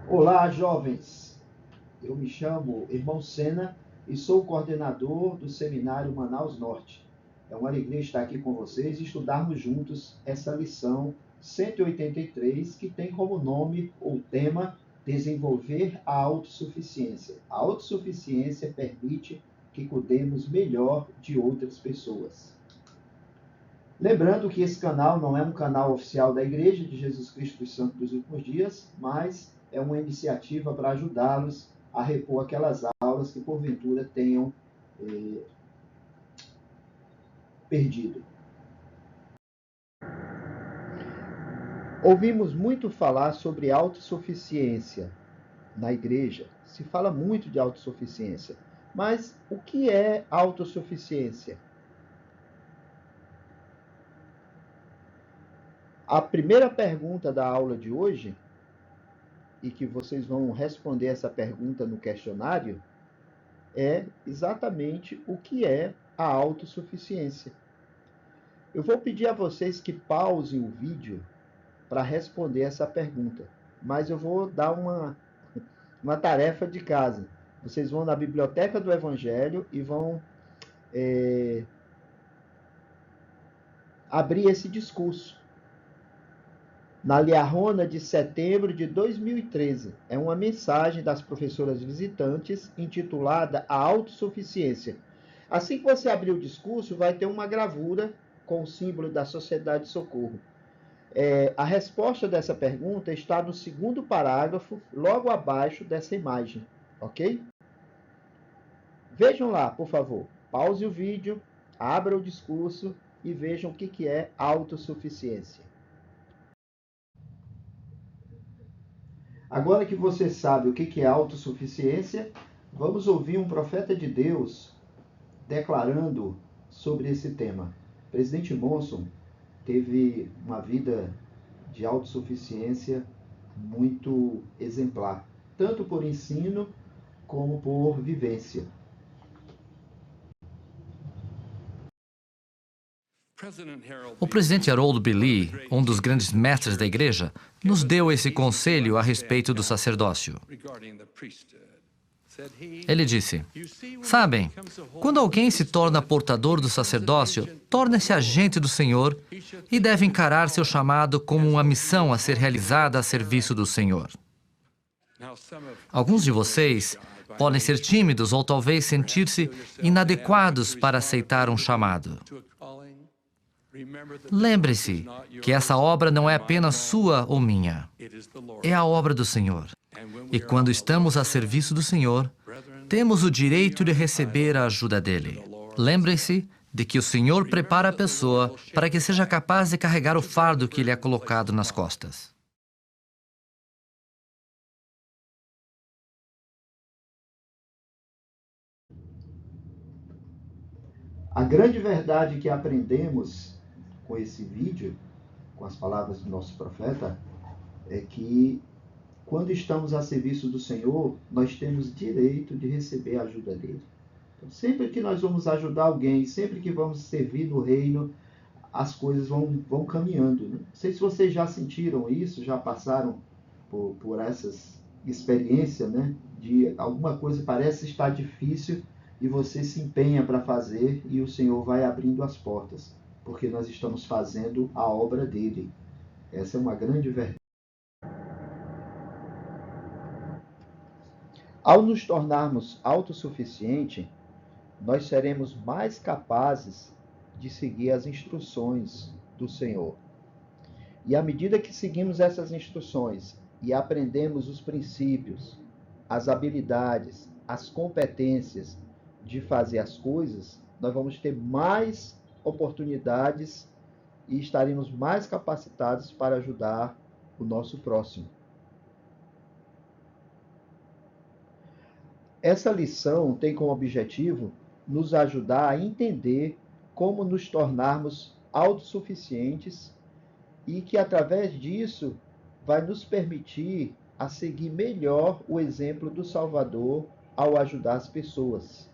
Olá, jovens! Eu me chamo Irmão Sena e sou o coordenador do Seminário Manaus Norte. É uma alegria estar aqui com vocês e estudarmos juntos essa lição 183, que tem como nome ou tema Desenvolver a autossuficiência. A autossuficiência permite que cuidemos melhor de outras pessoas. Lembrando que esse canal não é um canal oficial da Igreja de Jesus Cristo dos Santos dos Últimos Dias, mas é uma iniciativa para ajudá-los a repor aquelas aulas que porventura tenham perdido. Ouvimos muito falar sobre autossuficiência na igreja. Se fala muito de autossuficiência. Mas o que é autossuficiência? A primeira pergunta da aula de hoje, e que vocês vão responder essa pergunta no questionário, é exatamente o que é a autossuficiência. Eu vou pedir a vocês que pausem o vídeo para responder essa pergunta, mas eu vou dar uma tarefa de casa. Vocês vão na Biblioteca do Evangelho e vão abrir esse discurso. Na Liarrona de setembro de 2013. É uma mensagem das professoras visitantes intitulada A Autossuficiência. Assim que você abrir o discurso, vai ter uma gravura com o símbolo da Sociedade de Socorro. A resposta dessa pergunta está no segundo parágrafo, logo abaixo dessa imagem, ok? Vejam lá, por favor. Pause o vídeo, abra o discurso e vejam o que é autossuficiência. Agora que você sabe o que é autossuficiência, vamos ouvir um profeta de Deus declarando sobre esse tema. Presidente Monson teve uma vida de autossuficiência muito exemplar, tanto por ensino como por vivência. O presidente Harold B. Lee, um dos grandes mestres da igreja, nos deu esse conselho a respeito do sacerdócio. Ele disse: sabem, quando alguém se torna portador do sacerdócio, torna-se agente do Senhor e deve encarar seu chamado como uma missão a ser realizada a serviço do Senhor. Alguns de vocês podem ser tímidos ou talvez sentir-se inadequados para aceitar um chamado. Lembre-se que essa obra não é apenas sua ou minha. É a obra do Senhor. E quando estamos a serviço do Senhor, temos o direito de receber a ajuda dele. Lembre-se de que o Senhor prepara a pessoa para que seja capaz de carregar o fardo que lhe é colocado nas costas. A grande verdade que aprendemos com esse vídeo, com as palavras do nosso profeta, é que quando estamos a serviço do Senhor, nós temos direito de receber a ajuda dele. Então, sempre que nós vamos ajudar alguém, sempre que vamos servir no reino, as coisas vão caminhando. Né? Não sei se vocês já sentiram isso, já passaram por essas experiências, né? De alguma coisa parece estar difícil e você se empenha para fazer e o Senhor vai abrindo as portas, porque nós estamos fazendo a obra dele. Essa é uma grande verdade. Ao nos tornarmos autossuficientes, nós seremos mais capazes de seguir as instruções do Senhor. E à medida que seguimos essas instruções e aprendemos os princípios, as habilidades, as competências de fazer as coisas, nós vamos ter mais oportunidades e estaremos mais capacitados para ajudar o nosso próximo. Essa lição tem como objetivo nos ajudar a entender como nos tornarmos autossuficientes e que, através disso, vai nos permitir a seguir melhor o exemplo do Salvador ao ajudar as pessoas.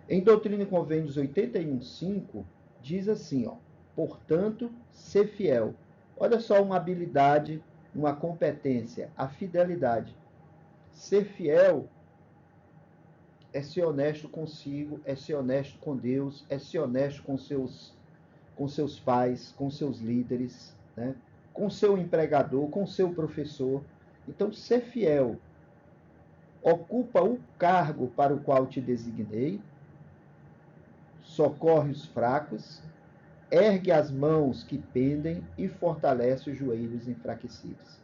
Em Doutrina e Convênios 81.5, diz assim, portanto, ser fiel. Olha só uma habilidade uma competência, a fidelidade. Ser fiel é ser honesto consigo, é ser honesto com Deus, é ser honesto com seus pais, com seus líderes, né? Com seu empregador, com seu professor. Então, ser fiel ocupa o cargo para o qual te designei, socorre os fracos, ergue as mãos que pendem e fortalece os joelhos enfraquecidos.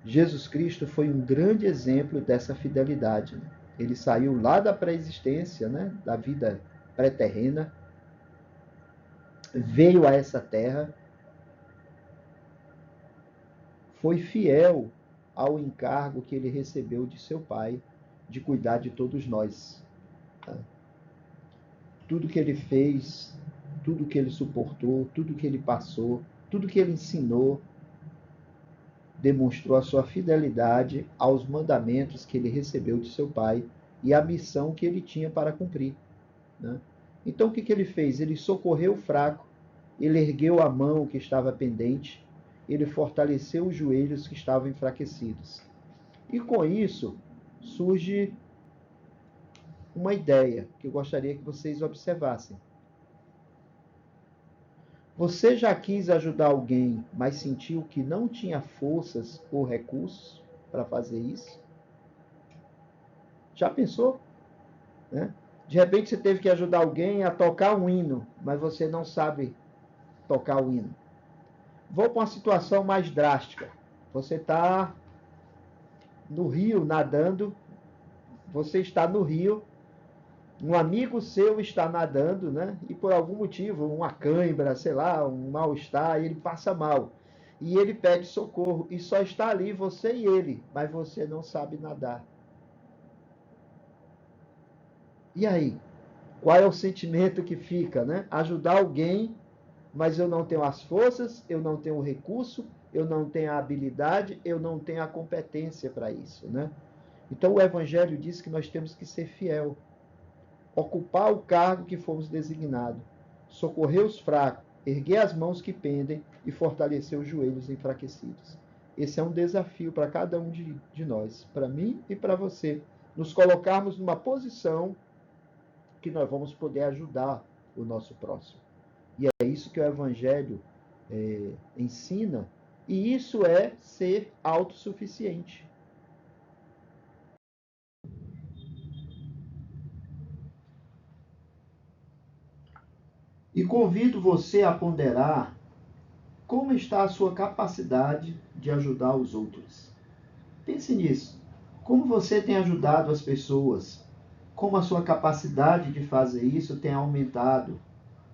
Jesus Cristo foi um grande exemplo dessa fidelidade. Ele saiu lá da pré-existência, né, da vida pré-terrena, veio a essa terra, foi fiel ao encargo que ele recebeu de seu Pai de cuidar de todos nós. Tá? Tudo que ele fez, tudo que ele suportou, tudo que ele passou, tudo que ele ensinou, demonstrou a sua fidelidade aos mandamentos que ele recebeu de seu Pai e a missão que ele tinha para cumprir. Né? Então, o que ele fez? Ele socorreu o fraco, ele ergueu a mão que estava pendente, ele fortaleceu os joelhos que estavam enfraquecidos. E com isso, surge uma ideia que eu gostaria que vocês observassem. Você já quis ajudar alguém, mas sentiu que não tinha forças ou recursos para fazer isso? Já pensou? Né? De repente você teve que ajudar alguém a tocar um hino, mas você não sabe tocar o hino. Vou para uma situação mais drástica. Você está no rio nadando, você está no rio, um amigo seu está nadando, né? E por algum motivo, uma cãibra, sei lá, um mal-estar, ele passa mal. E ele pede socorro. E só está ali você e ele, mas você não sabe nadar. E aí? Qual é o sentimento que fica, né? Ajudar alguém, mas eu não tenho as forças, eu não tenho o recurso, eu não tenho a habilidade, eu não tenho a competência para isso, né? Então o Evangelho diz que nós temos que ser fiel, ocupar o cargo que fomos designados, socorrer os fracos, erguer as mãos que pendem e fortalecer os joelhos enfraquecidos. Esse é um desafio para cada um de nós, para mim e para você, nos colocarmos numa posição que nós vamos poder ajudar o nosso próximo. E é isso que o Evangelho ensina, e isso é ser autossuficiente. E convido você a ponderar como está a sua capacidade de ajudar os outros. Pense nisso. Como você tem ajudado as pessoas? Como a sua capacidade de fazer isso tem aumentado?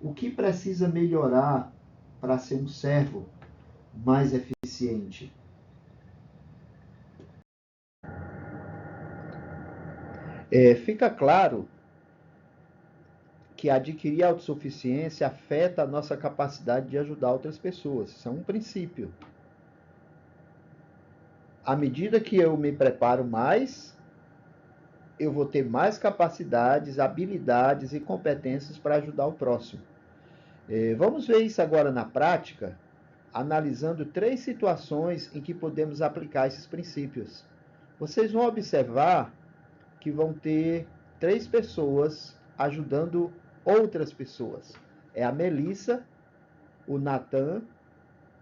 O que precisa melhorar para ser um servo mais eficiente? Fica claro que adquirir autossuficiência afeta a nossa capacidade de ajudar outras pessoas. Isso é um princípio. À medida que eu me preparo mais, eu vou ter mais capacidades, habilidades e competências para ajudar o próximo. Vamos ver isso agora na prática, analisando 3 situações em que podemos aplicar esses princípios. Vocês vão observar que vão ter 3 pessoas ajudando outras pessoas. É a Melissa, o Nathan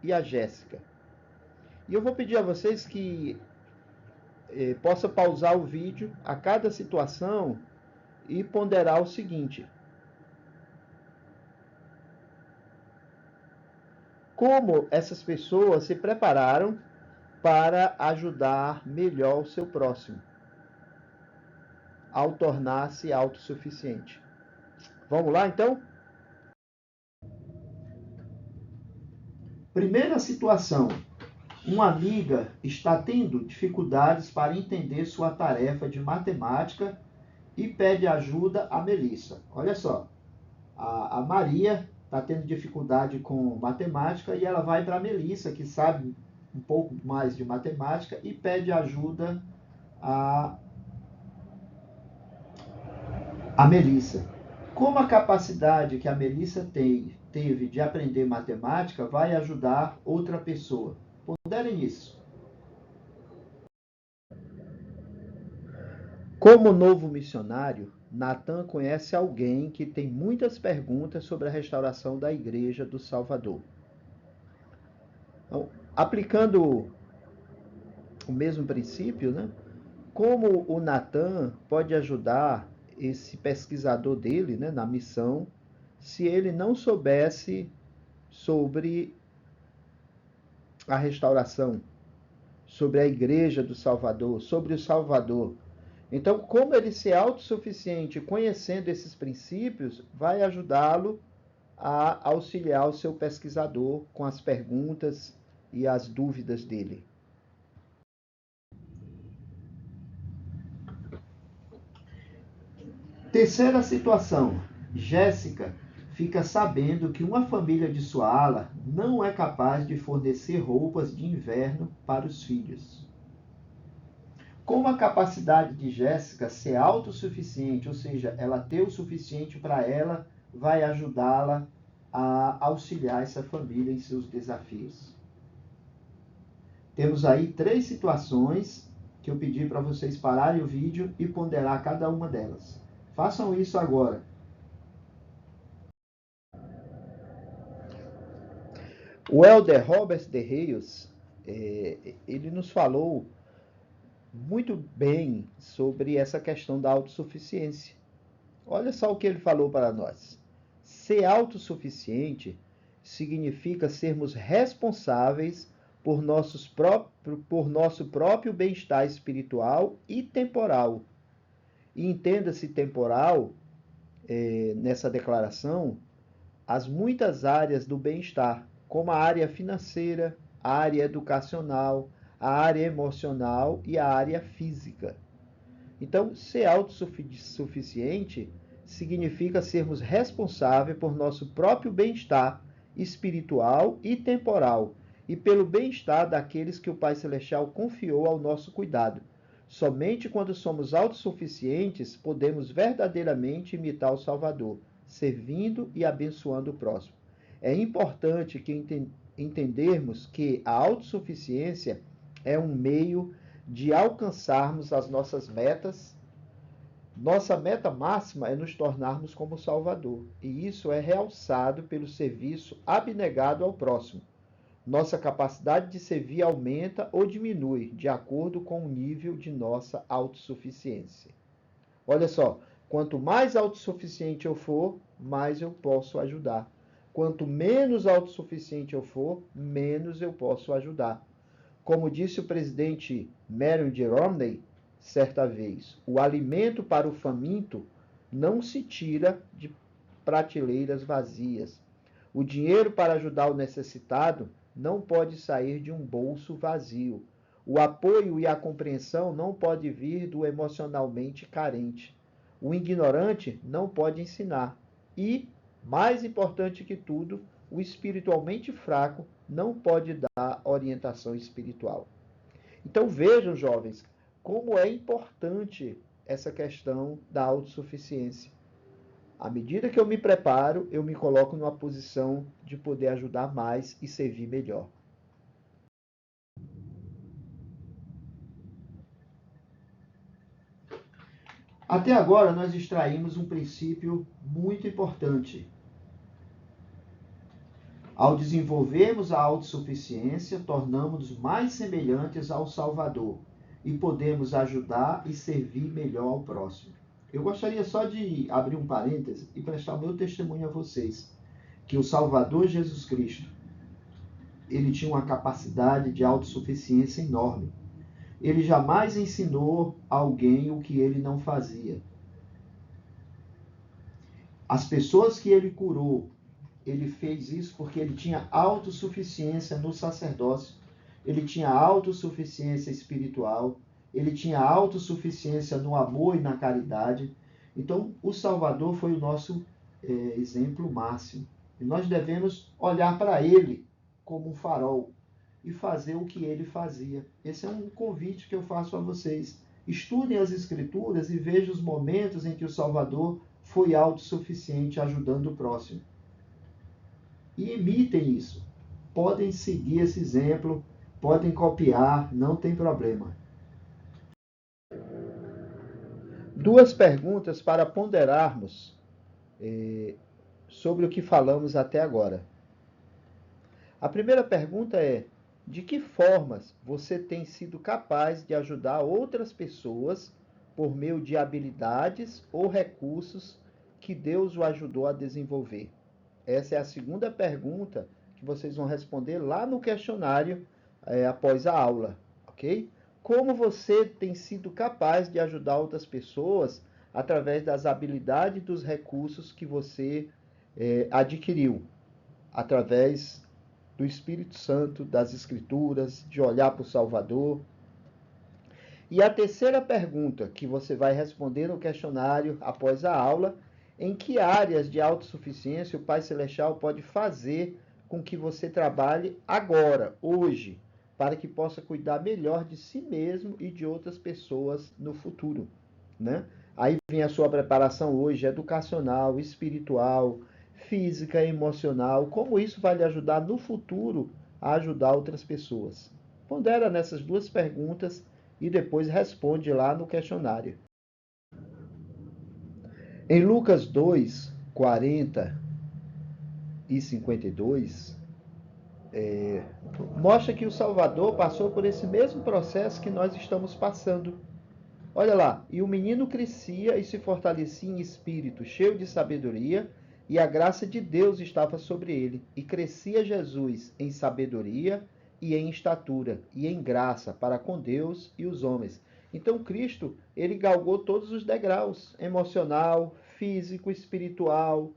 e a Jéssica. E eu vou pedir a vocês que possa pausar o vídeo a cada situação e ponderar o seguinte: como essas pessoas se prepararam para ajudar melhor o seu próximo, ao tornar-se autossuficiente. Vamos lá, então? Primeira situação. Uma amiga está tendo dificuldades para entender sua tarefa de matemática e pede ajuda a Melissa. Olha só, a Maria está tendo dificuldade com matemática e ela vai para a Melissa, que sabe um pouco mais de matemática, e pede ajuda a Melissa. Como a capacidade que a Melissa teve de aprender matemática vai ajudar outra pessoa? Ponderem isso. Como novo missionário, Natan conhece alguém que tem muitas perguntas sobre a restauração da Igreja do Salvador. Então, aplicando o mesmo princípio, né? Como o Natan pode ajudar esse pesquisador dele, né, na missão, se ele não soubesse sobre a restauração, sobre a Igreja do Salvador, sobre o Salvador? Então, como ele ser autossuficiente, conhecendo esses princípios, vai ajudá-lo a auxiliar o seu pesquisador com as perguntas e as dúvidas dele. Terceira situação. Jéssica fica sabendo que uma família de sua ala não é capaz de fornecer roupas de inverno para os filhos. Como a capacidade de Jéssica ser autossuficiente, ou seja, ela ter o suficiente para ela, vai ajudá-la a auxiliar essa família em seus desafios. Temos aí 3 situações que eu pedi para vocês pararem o vídeo e ponderar cada uma delas. Façam isso agora. O elder Robert de Reis, ele nos falou muito bem sobre essa questão da autossuficiência. Olha só o que ele falou para nós. Ser autossuficiente significa sermos responsáveis por nosso próprio bem-estar espiritual e temporal. E entenda-se temporal, nessa declaração, as muitas áreas do bem-estar, como a área financeira, a área educacional, a área emocional e a área física. Então, ser autossuficiente significa sermos responsáveis por nosso próprio bem-estar espiritual e temporal e pelo bem-estar daqueles que o Pai Celestial confiou ao nosso cuidado. Somente quando somos autossuficientes podemos verdadeiramente imitar o Salvador, servindo e abençoando o próximo. É importante que entendermos que a autossuficiência é um meio de alcançarmos as nossas metas. Nossa meta máxima é nos tornarmos como o Salvador, e isso é realçado pelo serviço abnegado ao próximo. Nossa capacidade de servir aumenta ou diminui de acordo com o nível de nossa autossuficiência. Olha só, quanto mais autossuficiente eu for, mais eu posso ajudar. Quanto menos autossuficiente eu for, menos eu posso ajudar. Como disse o presidente Marion de Romney, certa vez, o alimento para o faminto não se tira de prateleiras vazias. O dinheiro para ajudar o necessitado não pode sair de um bolso vazio. O apoio e a compreensão não pode vir do emocionalmente carente. O ignorante não pode ensinar. E, mais importante que tudo, o espiritualmente fraco não pode dar orientação espiritual. Então vejam, jovens, como é importante essa questão da autossuficiência. À medida que eu me preparo, eu me coloco numa posição de poder ajudar mais e servir melhor. Até agora, nós extraímos um princípio muito importante. Ao desenvolvermos a autossuficiência, tornamos-nos mais semelhantes ao Salvador e podemos ajudar e servir melhor ao próximo. Eu gostaria só de abrir um parêntese e prestar o meu testemunho a vocês, que o Salvador Jesus Cristo, ele tinha uma capacidade de autossuficiência enorme. Ele jamais ensinou a alguém o que ele não fazia. As pessoas que ele curou, ele fez isso porque ele tinha autossuficiência no sacerdócio, ele tinha autossuficiência espiritual, ele tinha autossuficiência no amor e na caridade. Então, o Salvador foi o nosso exemplo máximo. E nós devemos olhar para ele como um farol e fazer o que ele fazia. Esse é um convite que eu faço a vocês. Estudem as Escrituras e vejam os momentos em que o Salvador foi autossuficiente ajudando o próximo. E imitem isso. Podem seguir esse exemplo, podem copiar, não tem problema. duas perguntas para ponderarmos sobre o que falamos até agora. A primeira pergunta é: de que formas você tem sido capaz de ajudar outras pessoas por meio de habilidades ou recursos que Deus o ajudou a desenvolver? Essa é a segunda pergunta que vocês vão responder lá no questionário após a aula, ok? Como você tem sido capaz de ajudar outras pessoas através das habilidades e dos recursos que você adquiriu, através do Espírito Santo, das Escrituras, de olhar para o Salvador. E a terceira pergunta que você vai responder no questionário após a aula: em que áreas de autossuficiência o Pai Celestial pode fazer com que você trabalhe agora, hoje, para que possa cuidar melhor de si mesmo e de outras pessoas no futuro, né? Aí vem a sua preparação hoje, educacional, espiritual, física, emocional, como isso vai lhe ajudar no futuro a ajudar outras pessoas. Pondera nessas duas perguntas e depois responde lá no questionário. Em Lucas 2, 40 e 52, mostra que o Salvador passou por esse mesmo processo que nós estamos passando. Olha lá, e o menino crescia e se fortalecia em espírito, cheio de sabedoria, e a graça de Deus estava sobre ele. E crescia Jesus em sabedoria e em estatura e em graça para com Deus e os homens. Então Cristo, ele galgou todos os degraus, emocional, físico, espiritual,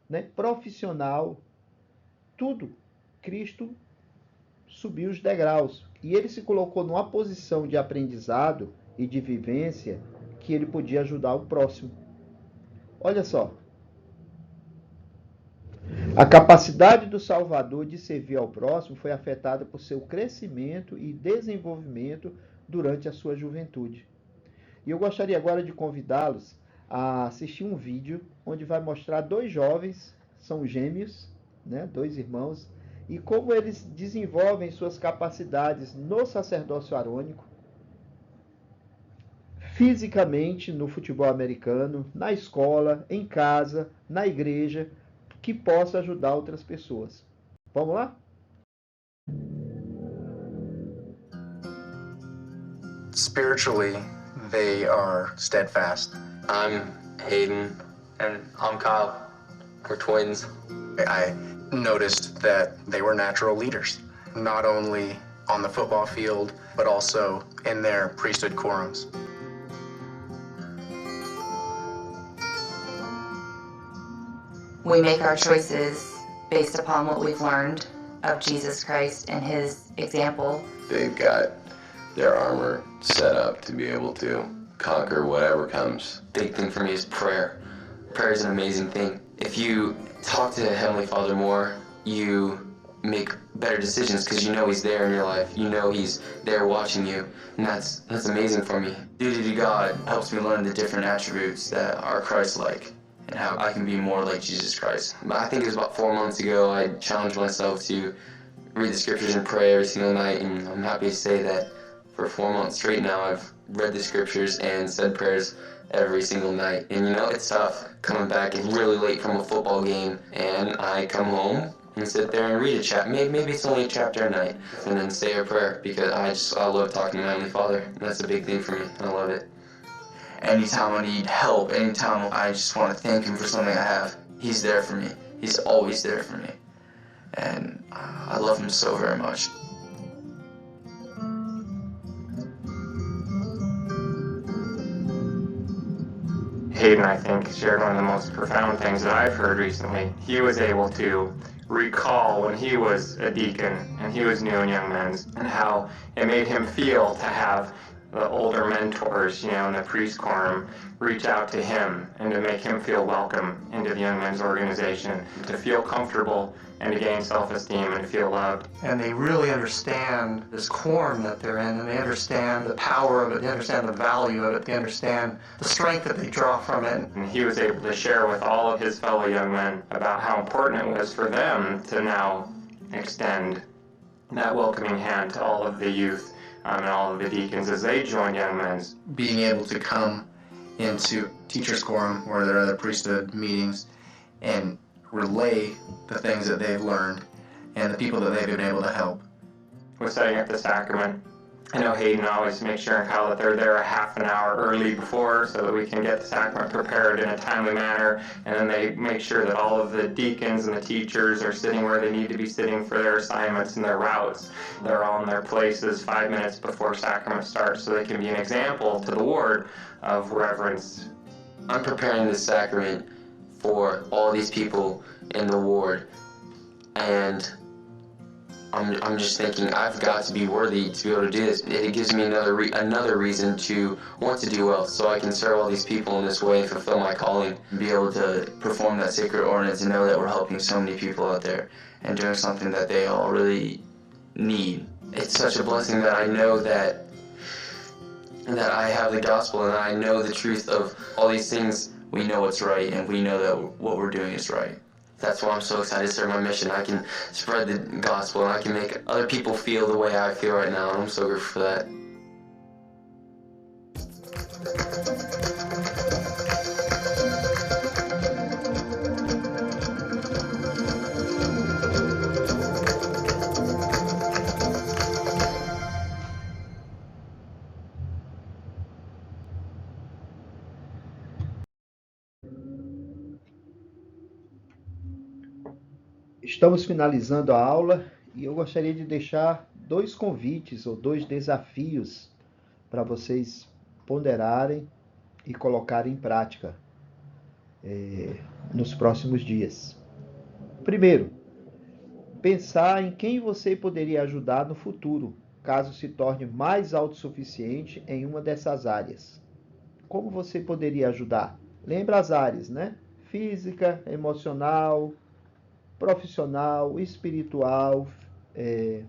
né, profissional, tudo. Cristo subiu os degraus e ele se colocou numa posição de aprendizado e de vivência que ele podia ajudar o próximo. Olha só. A capacidade do Salvador de servir ao próximo foi afetada por seu crescimento e desenvolvimento durante a sua juventude. E eu gostaria agora de convidá-los a assistir um vídeo onde vai mostrar dois jovens, são gêmeos, né, dois irmãos, e como eles desenvolvem suas capacidades no sacerdócio arônico, fisicamente no futebol americano, na escola, em casa, na igreja, que possa ajudar outras pessoas. Vamos lá? Spiritually, they are steadfast. I'm Hayden, and I'm Kyle. We're twins. I noticed that they were natural leaders, not only on the football field, but also in their priesthood quorums. We make our choices based upon what we've learned of Jesus Christ and his example. They've got their armor set up to be able to conquer whatever comes. Big thing for me is prayer. Prayer is an amazing thing. If you talk to Heavenly Father more, you make better decisions because you know he's there in your life. You know he's there watching you. And that's amazing for me. Duty to God helps me learn the different attributes that are Christ-like and how I can be more like Jesus Christ. I think it was about 4 months ago I challenged myself to read the scriptures and pray every single night, and I'm happy to say that for 4 months straight now I've read the scriptures and said prayers every single night. And you know, it's tough coming back really late from a football game and I come home and sit there and read a chapter. Maybe it's only a chapter a night, and then say a prayer because I love talking to my Heavenly Father. And that's a big thing for me. I love it. Anytime I need help, anytime I just want to thank him for something I have, he's there for me. He's always there for me. And I love him so very much. Hayden, I think, shared one of the most profound things that I've heard recently. He was able to recall when he was a deacon and he was new in Young Men's, and how it made him feel to have the older mentors, you know, in the priest quorum, reach out to him and to make him feel welcome into the Young Men's organization, to feel comfortable and to gain self-esteem and to feel loved. And they really understand this quorum that they're in, and they understand the power of it, they understand the value of it, they understand the strength that they draw from it. And he was able to share with all of his fellow young men about how important it was for them to now extend that welcoming hand to all of the youth and all of the deacons as they joined Young Men's. Being able to come into teachers' quorum or their other priesthood meetings and relay the things that they've learned and the people that they've been able to help. With setting up the sacrament, I know Hayden always makes sure and Kyle that they're there a half an hour early before so that we can get the sacrament prepared in a timely manner, and then they make sure that all of the deacons and the teachers are sitting where they need to be sitting for their assignments and their routes. They're all in their places 5 minutes before sacrament starts so they can be an example to the ward of reverence. I'm preparing the sacrament for all these people in the ward, and I'm just thinking I've got to be worthy to be able to do this. It gives me another reason to want to do well, so I can serve all these people in this way, fulfill my calling, and be able to perform that sacred ordinance and know that we're helping so many people out there and doing something that they all really need. It's such a blessing that I know that I have the gospel and I know the truth of all these things. We know what's right and we know that what we're doing is right. That's why I'm so excited to serve my mission. I can spread the gospel and I can make other people feel the way I feel right now, and I'm so grateful for that. Estamos finalizando a aula e eu gostaria de deixar 2 convites ou 2 desafios para vocês ponderarem e colocarem em prática nos próximos dias. Primeiro, pensar em quem você poderia ajudar no futuro, caso se torne mais autossuficiente em uma dessas áreas. Como você poderia ajudar? Lembra as áreas, né? Física, emocional, profissional, espiritual e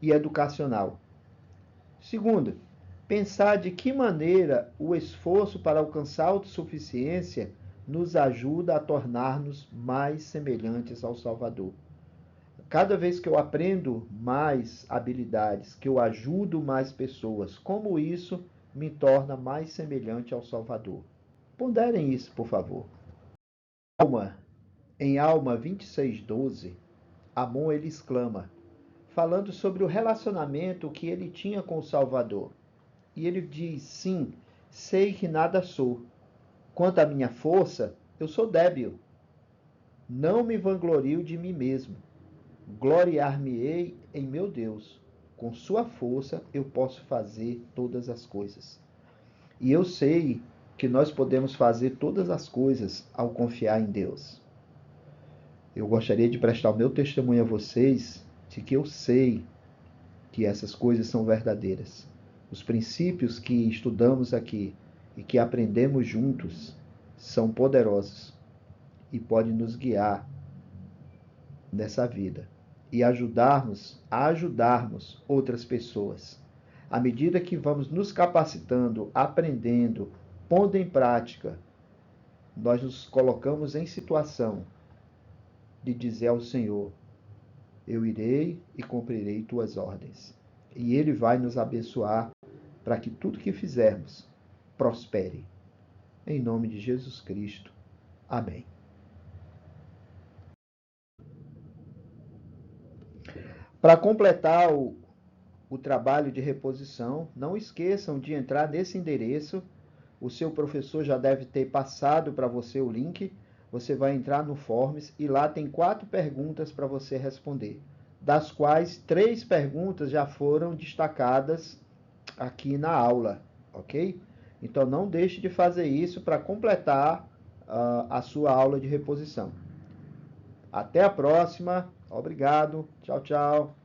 educacional. Segundo, pensar de que maneira o esforço para alcançar a autossuficiência nos ajuda a tornar-nos mais semelhantes ao Salvador. Cada vez que eu aprendo mais habilidades, que eu ajudo mais pessoas, como isso me torna mais semelhante ao Salvador? Ponderem isso, por favor. Em Alma 26:12, Amon ele exclama, falando sobre o relacionamento que ele tinha com o Salvador. E ele diz, sim, sei que nada sou. Quanto à minha força, eu sou débil. Não me vanglorio de mim mesmo. Gloriar-me-ei em meu Deus. Com sua força eu posso fazer todas as coisas. E eu sei que nós podemos fazer todas as coisas ao confiar em Deus. Eu gostaria de prestar o meu testemunho a vocês de que eu sei que essas coisas são verdadeiras. Os princípios que estudamos aqui e que aprendemos juntos são poderosos e podem nos guiar nessa vida e ajudarmos outras pessoas. À medida que vamos nos capacitando, aprendendo, pondo em prática, nós nos colocamos em situação de dizer ao Senhor, eu irei e cumprirei tuas ordens. E Ele vai nos abençoar para que tudo que fizermos prospere. Em nome de Jesus Cristo. Amém. Para completar o trabalho de reposição, não esqueçam de entrar nesse endereço. O seu professor já deve ter passado para você o link. Você vai entrar no Forms e lá tem 4 perguntas para você responder, das quais 3 perguntas já foram destacadas aqui na aula, ok? Então não deixe de fazer isso para completar a sua aula de reposição. Até a próxima. Obrigado. Tchau, tchau.